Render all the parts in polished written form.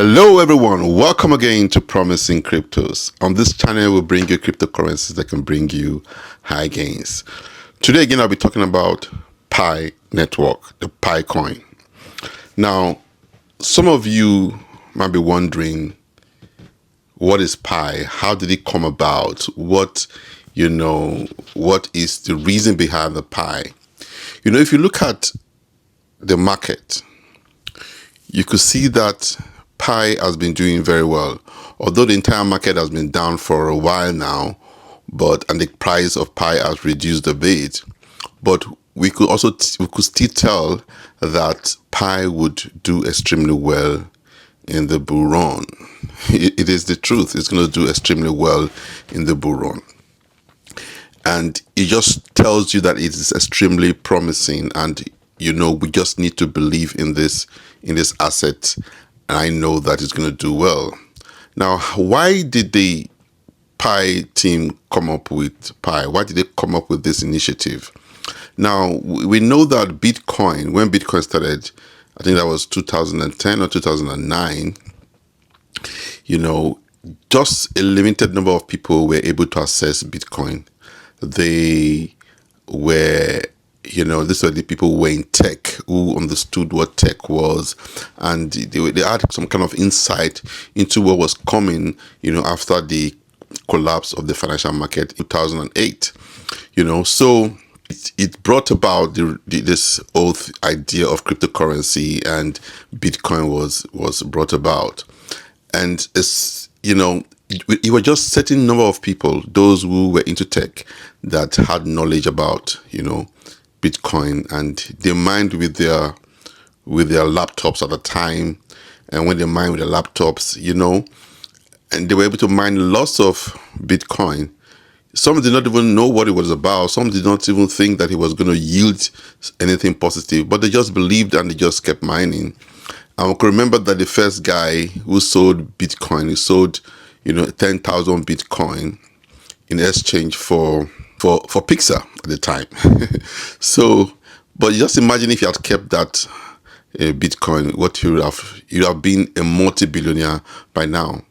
Hello, everyone. Welcome again to Promising Cryptos. On this channel, we'll bring you cryptocurrencies that can bring you high gains. Today, again, I'll be talking about Pi Network, the Pi coin. Now, some of you might be wondering, what is Pi? How did it come about? What is the reason behind the Pi? If you look at the market, you could see that Pi has been doing very well, although the entire market has been down for a while now, and the price of Pi has reduced a bit. But we could still tell that Pi would do extremely well in the bull run. It is the truth. It's going to do extremely well in the bull run. And it just tells you that it is extremely promising, and we just need to believe in this asset, and I know that it's going to do well. Now, why did the Pi team come up with Pi? Why did they come up with this initiative? Now, we know that Bitcoin, when Bitcoin started, I think that was 2010 or 2009, just a limited number of people were able to access Bitcoin. They were, these were the people who were in tech, who understood what tech was, and they had some kind of insight into what was coming, after the collapse of the financial market in 2008. So it brought about this whole idea of cryptocurrency, and Bitcoin was brought about. And it was just certain number of people, those who were into tech, that had knowledge about Bitcoin, and they mined with their laptops at the time. And when they mined with their laptops, and they were able to mine lots of Bitcoin. Some did not even know what it was about. Some did not even think that it was going to yield anything positive, but they just believed and they just kept mining. I can remember that the first guy who sold Bitcoin, he sold 10,000 Bitcoin in exchange for pizza at the time. So, but just imagine if you had kept that Bitcoin, what you'd have been a multi-billionaire by now.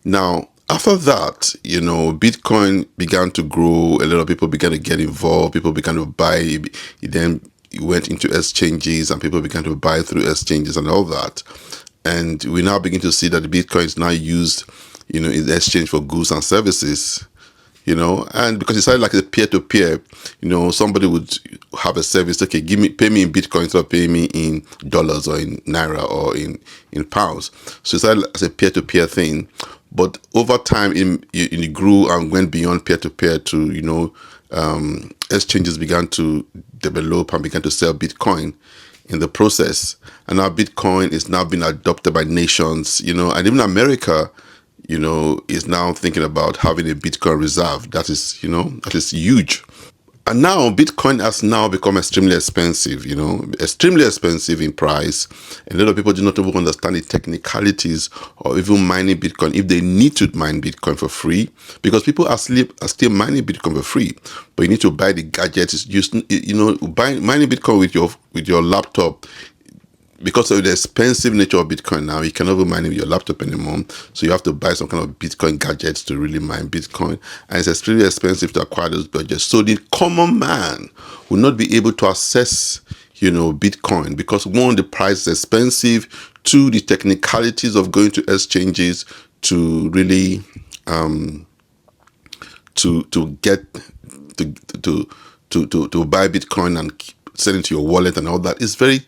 Now, after that, Bitcoin began to grow. A lot of people began to get involved. People began to buy. Then it went into exchanges, and people began to buy through exchanges and all that. And we now begin to see that the Bitcoin is now used, in exchange for goods and services. And because it started like a peer-to-peer, somebody would have a service, okay, pay me in Bitcoin instead of paying me in dollars or in Naira or in pounds. So it started as a peer-to-peer thing. But over time, it grew and went beyond peer-to-peer to, exchanges began to develop and began to sell Bitcoin in the process. And now Bitcoin is now being adopted by nations, and even America, is now thinking about having a Bitcoin reserve. That is huge. And now Bitcoin has now become extremely expensive, extremely expensive in price. And a lot of people do not even understand the technicalities of even mining Bitcoin, if they need to mine Bitcoin for free, because people are still mining Bitcoin for free. But you need to buy the gadgets. Mining Bitcoin with your laptop. Because of the expensive nature of Bitcoin now, you cannot even mine it with your laptop anymore. So you have to buy some kind of Bitcoin gadgets to really mine Bitcoin. And it's extremely expensive to acquire those gadgets. So the common man will not be able to access, Bitcoin, because one, the price is expensive. Two, the technicalities of going to exchanges to really to buy Bitcoin and send it to your wallet and all that is very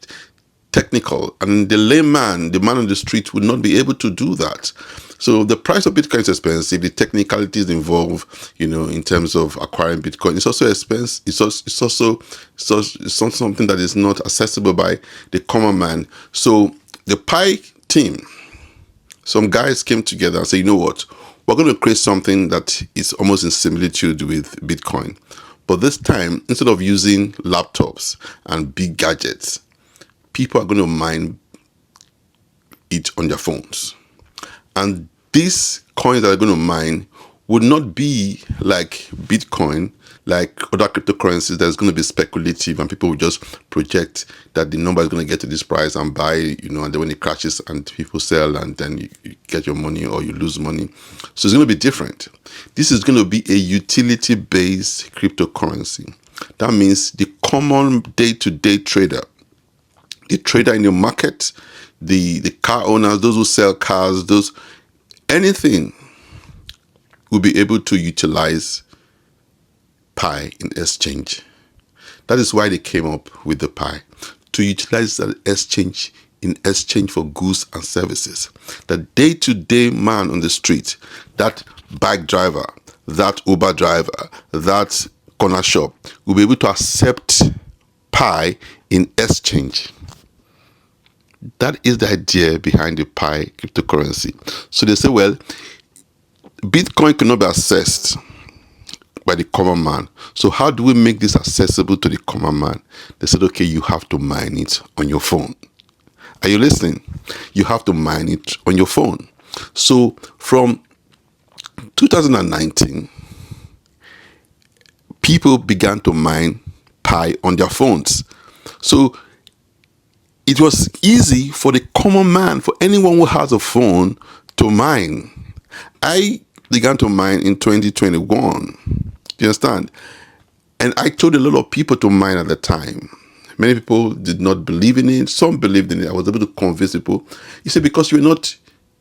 technical, and the layman, the man on the street, would not be able to do that. So the price of Bitcoin is expensive. The technicalities involved, in terms of acquiring Bitcoin, it's also expensive. It's also something that is not accessible by the common man. So the Pi team, some guys came together and said, you know what, we're going to create something that is almost in similitude with Bitcoin, but this time, instead of using laptops and big gadgets, people are going to mine it on their phones. And these coins that are going to mine would not be like Bitcoin, like other cryptocurrencies that's going to be speculative, and people will just project that the number is going to get to this price and buy, and then when it crashes and people sell, and then you get your money or you lose money. So it's going to be different. This is going to be a utility-based cryptocurrency. That means the common day-to-day trader, the trader in the market, the car owners, those who sell cars, anything will be able to utilize Pi in exchange. That is why they came up with the Pi, to utilize that exchange in exchange for goods and services. The day-to-day man on the street, that bike driver, that Uber driver, that corner shop, will be able to accept Pi in exchange. That is the idea behind the Pi cryptocurrency. So they say, well, Bitcoin cannot be accessed by the common man. So how do we make this accessible to the common man? They said, okay, you have to mine it on your phone. Are you listening? You have to mine it on your phone. So from 2019, people began to mine Pi on their phones. So it was easy for the common man, for anyone who has a phone, to mine. I began to mine in 2021. You understand? And I told a lot of people to mine at the time. Many people did not believe in it. Some believed in it. I was able to convince people. You see, because you're not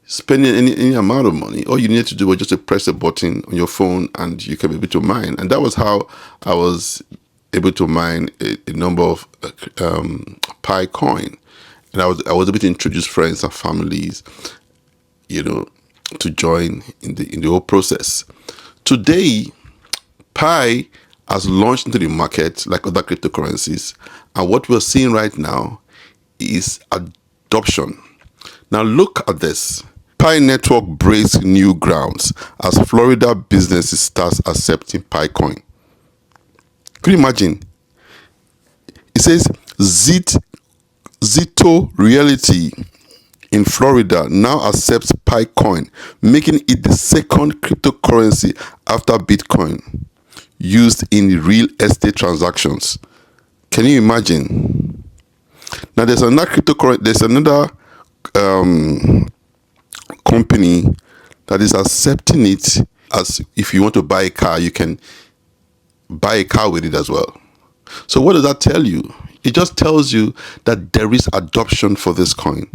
spending any amount of money, all you need to do was just to press a button on your phone and you can be able to mine. And that was how I was able to mine a number of Pi coin. And I was able to introduce friends and families, to join in the whole process. Today, Pi has launched into the market like other cryptocurrencies, and what we're seeing right now is adoption. Now look at this. Pi network breaks new grounds as Florida businesses start accepting Pi coin. Could you imagine? It says Zito Reality in Florida now accepts Pi coin, making it the second cryptocurrency after Bitcoin used in real estate transactions. Can you imagine? Now there's another cryptocurrency, there's another company that is accepting it as, if you want to buy a car, you can buy a car with it as well. So what does that tell you? It just tells you that there is adoption for this coin.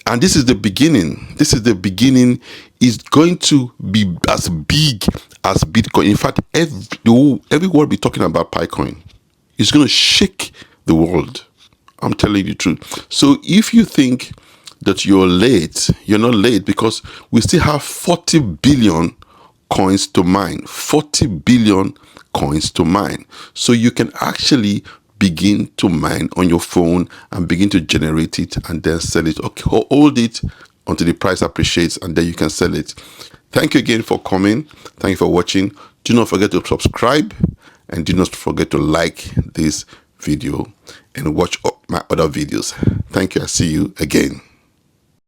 And this is the beginning. This is the beginning. It's going to be as big as Bitcoin. In fact, every word we're talking about Picoin is going to shake the world. I'm telling you the truth. So if you think that you're late, you're not late, because we still have 40 billion coins to mine. 40 billion coins to mine. So you can actually begin to mine on your phone and begin to generate it and then sell it. Okay, hold it until the price appreciates and then you can sell it. Thank you again for coming. Thank you for watching. Do not forget to subscribe and do not forget to like this video and watch my other videos. Thank you. I'll see you again.